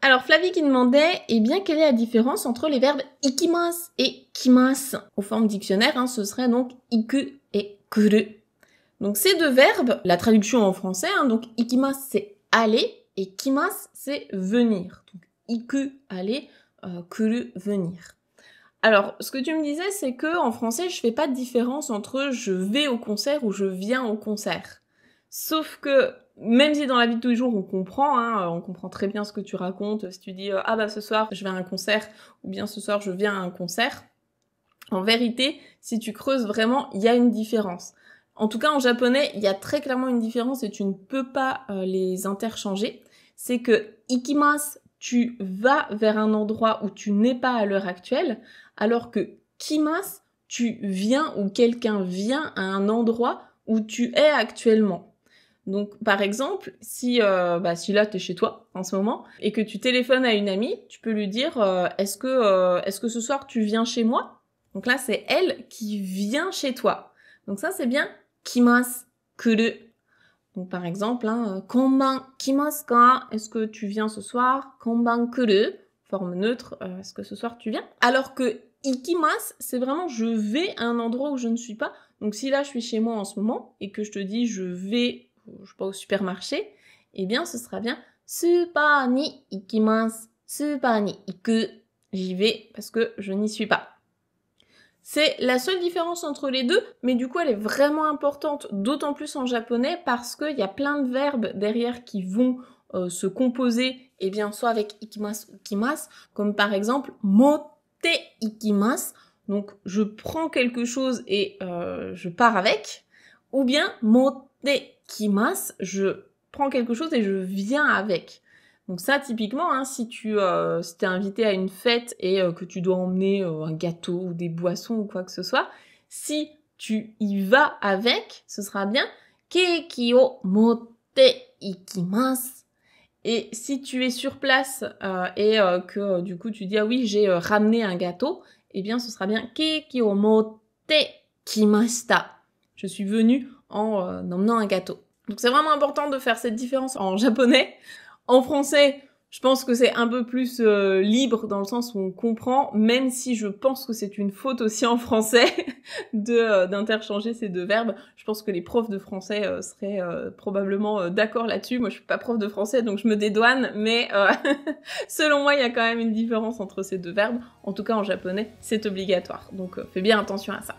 Alors Flavie qui demandait, eh bien, quelle est la différence entre les verbes ikimasu et kimasu? Aux formes dictionnaires, hein, ce serait donc iku et kuru. Donc ces deux verbes, la traduction en français, hein, donc ikimasu c'est aller et kimasu c'est venir. Donc iku, aller, kuru, venir. Alors, ce que tu me disais, c'est que en français, je fais pas de différence entre je vais au concert ou je viens au concert. Sauf que, même si dans la vie de tous les jours on comprend, hein, on comprend très bien ce que tu racontes, si tu dis ah bah ce soir je vais à un concert, ou bien ce soir je viens à un concert, en vérité, si tu creuses vraiment, il y a une différence. En tout cas, en japonais, il y a très clairement une différence et tu ne peux pas les interchanger. C'est que ikimasu, tu vas vers un endroit où tu n'es pas à l'heure actuelle, alors que kimasu, tu viens ou quelqu'un vient à un endroit où tu es actuellement. Donc, par exemple, si là, t'es chez toi en ce moment et que tu téléphones à une amie, tu peux lui dire est-ce que ce soir tu viens chez moi? Donc là, c'est elle qui vient chez toi. Donc ça, c'est bien kimasu kuru. Donc par exemple, hein, konban kimasu ka? Est-ce que tu viens ce soir? Konban kuru, forme neutre, est-ce que ce soir tu viens? Alors que ikimasu, c'est vraiment je vais à un endroit où je ne suis pas. Donc si là je suis chez moi en ce moment et que je te dis je vais, je sais pas, au supermarché, eh bien ce sera bien super ni ikimasu, super ni iku. J'y vais parce que je n'y suis pas. C'est la seule différence entre les deux, mais du coup elle est vraiment importante, d'autant plus en japonais, parce qu'il y a plein de verbes derrière qui vont se composer, eh bien, soit avec ikimasu ou kimasu, comme par exemple motte ikimasu, donc je prends quelque chose et je pars avec, ou bien motte kimasu, je prends quelque chose et je viens avec. Donc ça, typiquement, hein, si t'es invité à une fête et que tu dois emmener un gâteau ou des boissons ou quoi que ce soit, si tu y vas avec, ce sera bien keiki o motte ikimasu. Et si tu es sur place et que du coup tu dis ah oui j'ai ramené un gâteau, eh bien ce sera bien keiki o motte kimashita. Je suis venue en emmenant un gâteau. Donc c'est vraiment important de faire cette différence en japonais. En français, je pense que c'est un peu plus libre dans le sens où on comprend, même si je pense que c'est une faute aussi en français d'interchanger ces deux verbes. Je pense que les profs de français seraient probablement d'accord là-dessus. Moi, je suis pas prof de français, donc je me dédouane, mais selon moi, il y a quand même une différence entre ces deux verbes. En tout cas, en japonais, c'est obligatoire. Donc fais bien attention à ça.